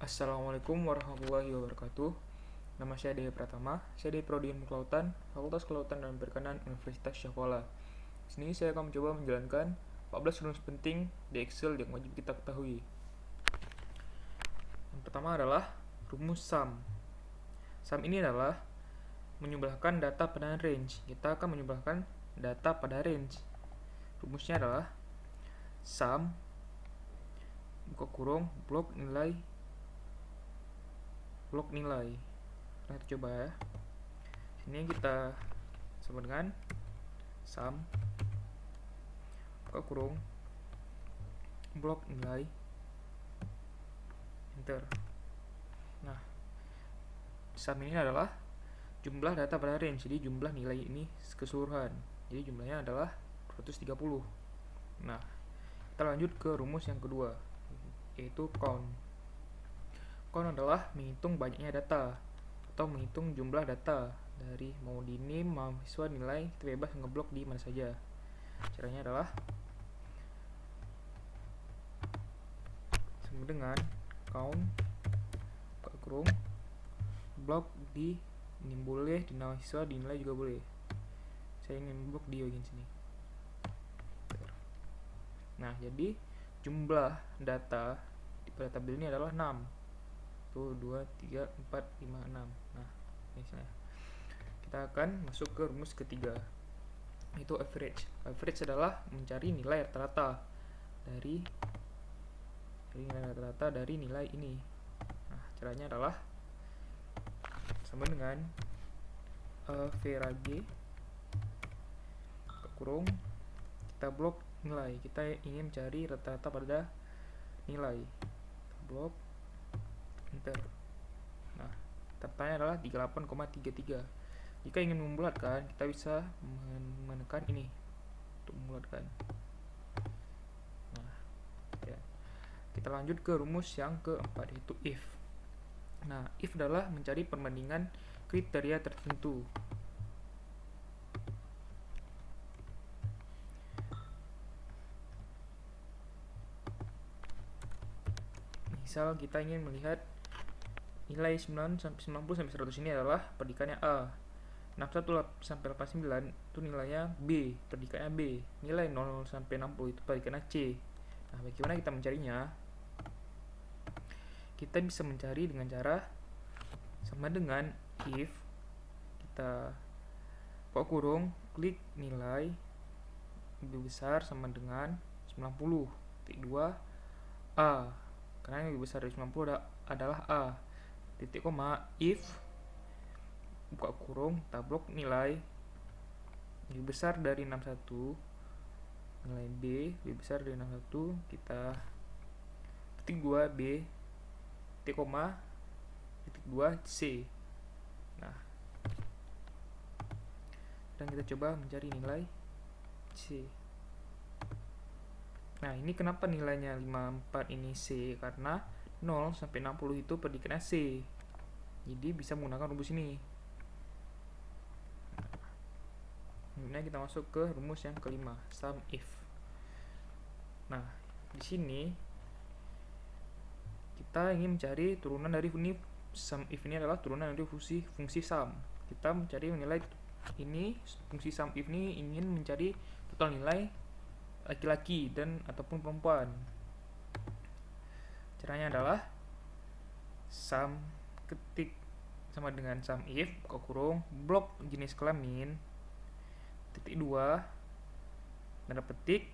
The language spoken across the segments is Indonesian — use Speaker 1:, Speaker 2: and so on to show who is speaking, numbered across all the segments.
Speaker 1: Assalamualaikum warahmatullahi wabarakatuh. Nama saya Dewi Pratama. Saya dari Prodi Ilmu Kelautan, Fakultas Kelautan dan Perikanan Universitas Syahkuala. Di sini saya akan mencoba menjalankan 14 rumus penting di Excel yang wajib kita ketahui. Yang pertama adalah rumus sum. Sum ini adalah menyumbahkan data pada range. Kita akan menyumbahkan data pada range. Rumusnya adalah sum buka kurung blok nilai. Nah, kita coba ya. Sini kita sama dengan sum buka kurung blok nilai, enter. Nah, sum ini adalah jumlah data pada range, jadi jumlah nilai ini keseluruhan. Jadi jumlahnya adalah 230. Nah, kita lanjut ke rumus yang kedua, yaitu count. Count adalah menghitung banyaknya data atau menghitung jumlah data dari mau di NIM, mahasiswa, nilai, kita bebas ngeblok di mana saja. Caranya adalah sama dengan count buka kurung blok di ini boleh, di mahasiswa, di nilai juga boleh. Saya ingin blok di bagian sini. Nah, jadi jumlah data pada tabel ini adalah 6. 2, 3, 4, 5, 6. Nah, misalnya kita akan masuk ke rumus ketiga, yaitu average. Average adalah mencari nilai rata-rata dari nilai ini. Nah, caranya adalah sama dengan average kurung kita blok nilai. Kita ingin mencari rata-rata pada nilai. Blok enter. Nah, datanya adalah 38,33. Jika ingin membulatkan, kita bisa menekan ini untuk membulatkan. Nah, ya. Kita lanjut ke rumus yang keempat, yaitu if. Nah, if adalah mencari perbandingan kriteria tertentu. Misal kita ingin melihat nilai 90 sampai 100 ini adalah predikannya A. 61 sampai 89 itu nilainya B, predikannya B. Nilai 0 sampai 60 itu predikannya C. Nah, bagaimana kita mencarinya? Kita bisa mencari dengan cara sama dengan if kita buka kurung klik nilai lebih besar sama dengan 90 titik 2 A. Karena yang lebih besar dari 90 adalah A. Titik koma if buka kurung tablok nilai lebih besar dari 61, nilai B lebih besar dari 61, kita titik 2 B titik koma titik 2 C. Nah, dan kita coba mencari nilai C. Nah, ini kenapa nilainya 54 ini C? Karena 0 sampai 60 itu predikannya C. Jadi bisa menggunakan rumus ini. Kemudian kita masuk ke rumus yang kelima, sum if. Nah, di sini kita ingin mencari turunan dari sum if ini adalah turunan dari fungsi sum. Kita mencari nilai ini, fungsi sum if ini ingin mencari total nilai laki-laki dan ataupun perempuan. Caranya adalah sum ketik sama dengan sum if buka kurung blok jenis kelamin titik 2 tanda petik.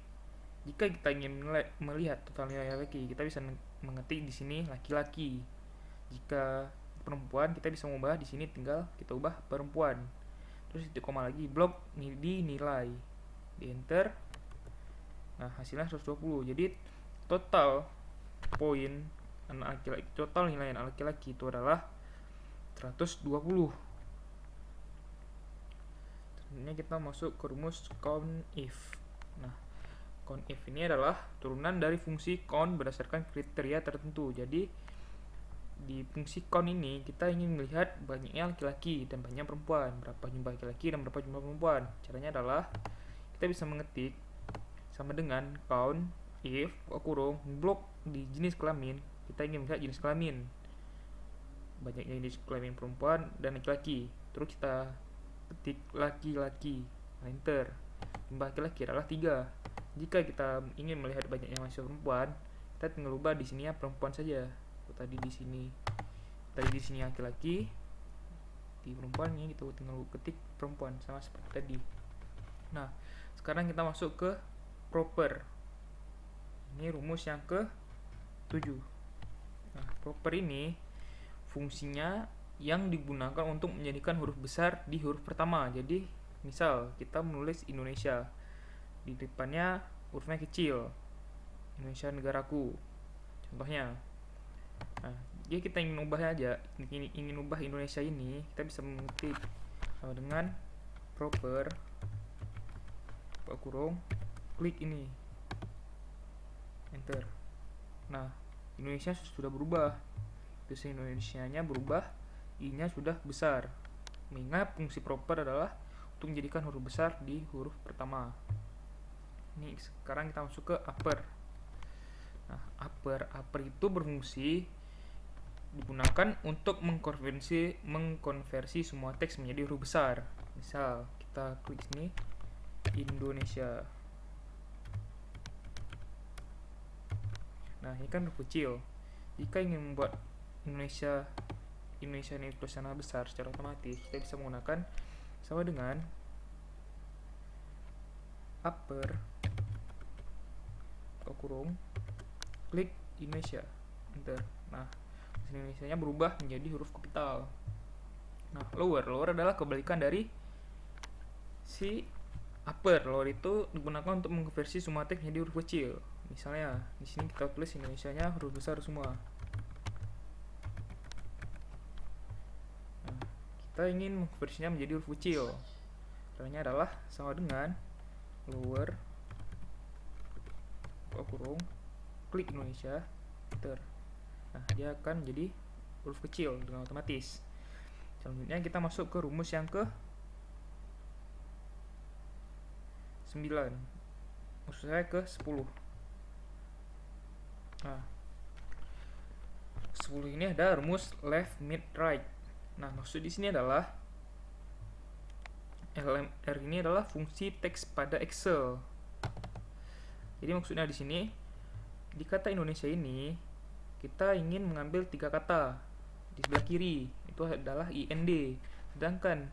Speaker 1: Jika kita ingin melihat total nilai laki, kita bisa mengetik di sini laki-laki. Jika perempuan, kita bisa mengubah di sini, tinggal kita ubah perempuan. Terus titik koma lagi blok di nilai, di enter. Nah, hasilnya 120. Jadi total poin anak laki-laki, total nilai anak laki-laki itu adalah 120. Ini kita masuk ke rumus count if. Nah, count if ini adalah turunan dari fungsi count berdasarkan kriteria tertentu. Jadi di fungsi count ini kita ingin melihat banyaknya laki-laki dan banyaknya perempuan, berapa jumlah laki-laki dan berapa jumlah perempuan. Caranya adalah kita bisa mengetik sama dengan count if buka kurung blok di jenis kelamin. Kita ingin melihat jenis kelamin. banyaknya jenis kelamin perempuan dan laki-laki. Terus kita ketik laki-laki, enter. Jumlah laki-laki adalah 3. Jika kita ingin melihat banyaknya mahasiswa perempuan, kita tinggal ubah di sini ya perempuan saja. Tadi di sini laki-laki, di perempuan ini gitu tinggal ketik perempuan sama seperti tadi. Nah, sekarang kita masuk ke proper. Ini rumus yang ke-7. Nah, proper ini fungsinya yang digunakan untuk menjadikan huruf besar di huruf pertama. Jadi, misal kita menulis Indonesia, di depannya hurufnya kecil, Indonesia negaraku, contohnya. Nah, jadi kita ingin ubah Indonesia ini, kita bisa mengetik dengan proper kurung klik ini, enter. Nah, Indonesia sudah berubah, tulisan Indonesianya berubah, i-nya sudah besar. Mengingat fungsi proper adalah untuk menjadikan huruf besar di huruf pertama. Ini sekarang kita masuk ke upper. Nah, upper itu berfungsi digunakan untuk mengkonversi semua teks menjadi huruf besar. Misal kita klik sini Indonesia. Nah, ini kan huruf kecil. Jika ingin membuat Indonesia ini tulisannya besar secara otomatis, kita bisa menggunakan sama dengan upper kurung klik Indonesia, enter. Nah, Indonesia-nya berubah menjadi huruf kapital. Nah, lower adalah kebalikan dari si upper. Lower itu digunakan untuk mengkonversi semua teks menjadi huruf kecil. Misalnya, di sini kita tulis Indonesia-nya huruf besar semua. Nah, kita ingin mengkonversinya menjadi huruf kecil. Caranya adalah sama dengan lower kurung klik Indonesia, enter. Nah, dia akan menjadi huruf kecil dengan otomatis. Selanjutnya kita masuk ke rumus yang ke-9. Maksud saya ke-10. Nah, 10 ini ada rumus left, mid, right. Nah, maksud di sini adalah LMR ini adalah fungsi teks pada Excel. Jadi maksudnya di sini di kata Indonesia ini kita ingin mengambil 3 kata di sebelah kiri, itu adalah IND. Sedangkan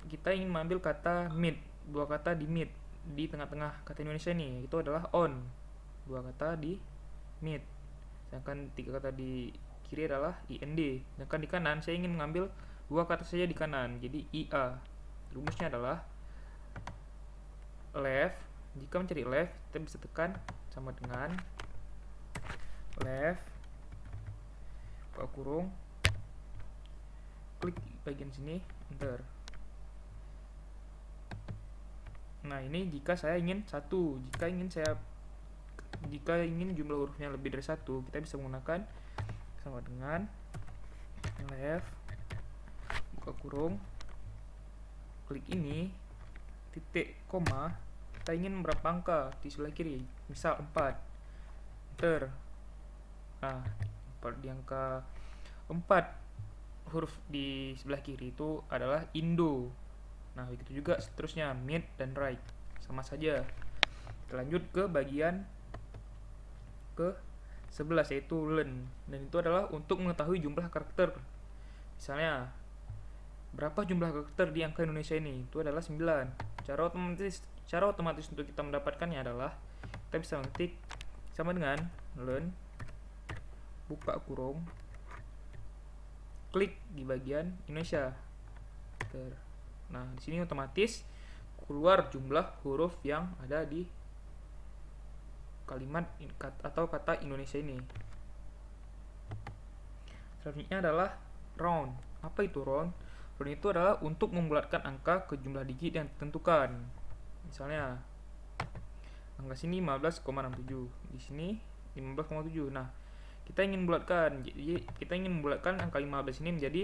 Speaker 1: kita ingin mengambil kata mid, 2 kata di mid, di tengah-tengah kata Indonesia ini, itu adalah on, 2 kata di mid. Sedangkan 3 kata di kiri adalah IND. Sedangkan di kanan saya ingin mengambil 2 kata saja di kanan, jadi IA. Rumusnya adalah left. Jika mencari left, kita bisa tekan sama dengan left kurung klik bagian sini, enter. Nah, ini jika saya ingin 1. Jika ingin jumlah hurufnya lebih dari 1, kita bisa menggunakan sama dengan left kurung klik ini, titik koma, kita ingin berapa angka di sebelah kiri, misal 4, enter. Nah, di angka 4 huruf di sebelah kiri itu adalah Indo. Nah, begitu juga seterusnya mid dan right, sama saja. Kita lanjut ke bagian ke-11 yaitu learn, dan itu adalah untuk mengetahui jumlah karakter. Misalnya, berapa jumlah karakter di angka Indonesia ini? Itu adalah 9. Cara otomatis untuk kita mendapatkannya adalah kita bisa mengetik sama dengan learn buka kurung klik di bagian Indonesia. Nah, di sini otomatis keluar jumlah huruf yang ada di kalimat atau kata Indonesia ini. Selanjutnya adalah round. Apa itu round? Round itu adalah untuk membulatkan angka ke jumlah digit yang ditentukan. Misalnya angka sini 15,67, di sini 15,7. Nah, kita ingin membulatkan. Jadi kita ingin membulatkan angka 15 ini menjadi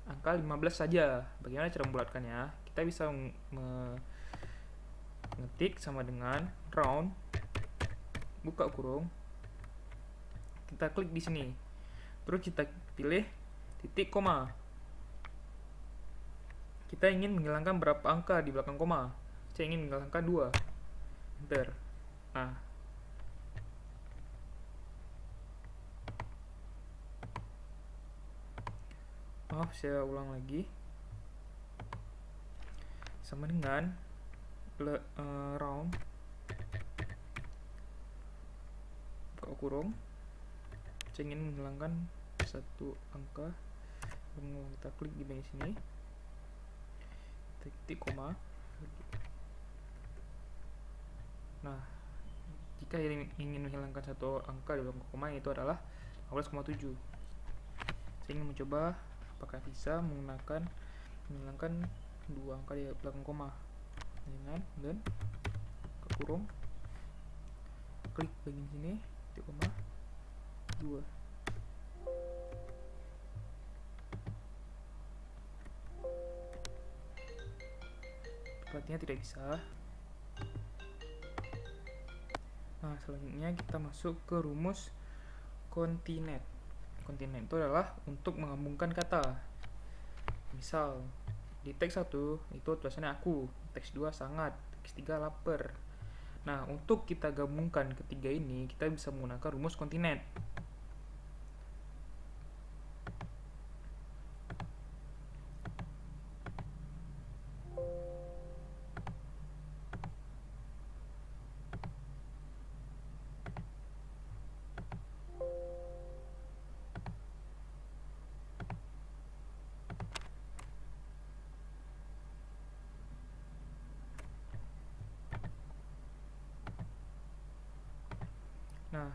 Speaker 1: angka 15 saja. Bagaimana cara membulatkannya? Kita bisa mengetik sama dengan round buka kurung. Kita klik di sini. Terus kita pilih titik koma. Kita ingin menghilangkan berapa angka di belakang koma. Saya ingin menghilangkan 2. Enter. Nah, maaf, saya ulang lagi. Sama dengan round buka kurung, saya ingin menghilangkan 1 angka. Kita klik di bagian sini, titik koma. Nah, jika ingin menghilangkan 1 angka di belakang koma, itu adalah 15,7. Saya ingin mencoba apakah bisa menghilangkan 2 angka di belakang koma dengan dan buka kurung, klik bagian sini, titik koma 2. Sepertinya tidak bisa. Nah, selanjutnya kita masuk ke rumus kontinet. Kontinet itu adalah untuk menggabungkan kata. Misal di teks 1 itu tulisannya aku, teks 2 sangat, teks 3 lapar. Nah, untuk kita gabungkan ketiga ini, kita bisa menggunakan rumus kontinet. Nah,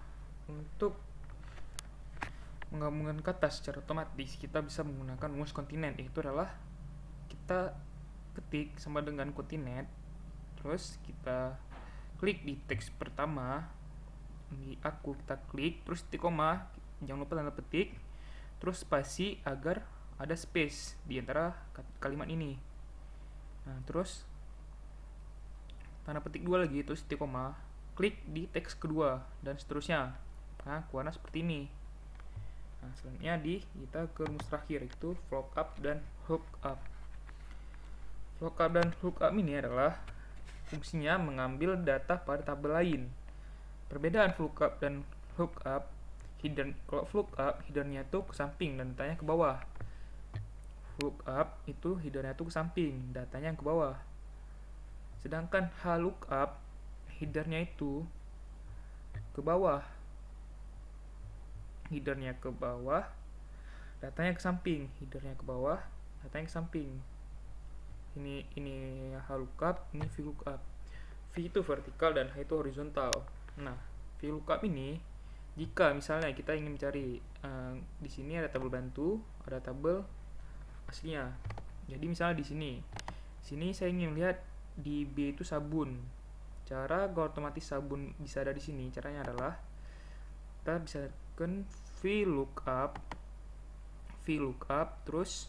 Speaker 1: untuk menggabungkan kata secara otomatis, kita bisa menggunakan rumus kontinet. Itu adalah kita ketik sama dengan kontinet, terus kita klik di teks pertama, di aku kita klik, terus titik koma, jangan lupa tanda petik, terus spasi agar ada space di antara kalimat ini. Nah, terus tanda petik 2 lagi, terus titik koma, klik di teks kedua, dan seterusnya. Nah, warna seperti ini. Nah, selanjutnya kita ke rumus terakhir, itu lookup dan hookup. Lookup dan hookup ini adalah fungsinya mengambil data pada tabel lain. Perbedaan lookup dan hookup, kalau lookup headernya itu ke samping dan datanya ke bawah. Hookup itu headernya itu ke samping, datanya ke bawah. Sedangkan lookup headernya itu ke bawah, headernya ke bawah, datanya ke samping, headernya ke bawah, datanya ke samping. Ini lookup, ini VLOOKUP. V itu vertikal dan H itu horizontal. Nah, VLOOKUP ini jika misalnya kita ingin mencari di sini ada tabel bantu, ada tabel aslinya. Jadi misalnya di sini saya ingin melihat di B itu sabun. Cara agar otomatis sabun bisa ada di sini, caranya adalah kita bisa tekan VLOOKUP, terus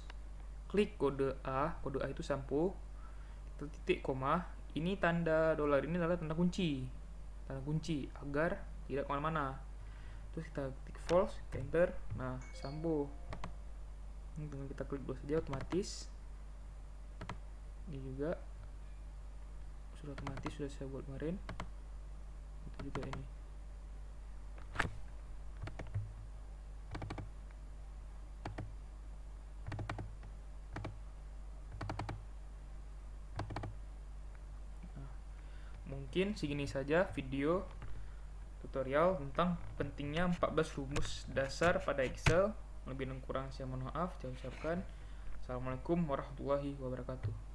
Speaker 1: klik kode A itu sampo, titik koma, ini tanda dolar ini adalah tanda kunci agar tidak kemana-mana. Terus kita klik false, enter. Nah, sampo. Ini dengan kita klik dulu saja otomatis. Ini juga sudah otomatis, sudah saya buat kemarin. Itu juga ini. Nah, mungkin segini saja video tutorial tentang pentingnya 14 rumus dasar pada Excel. Lebih dan kurang saya mohon maaf. Saya ucapkan Assalamualaikum warahmatullahi wabarakatuh.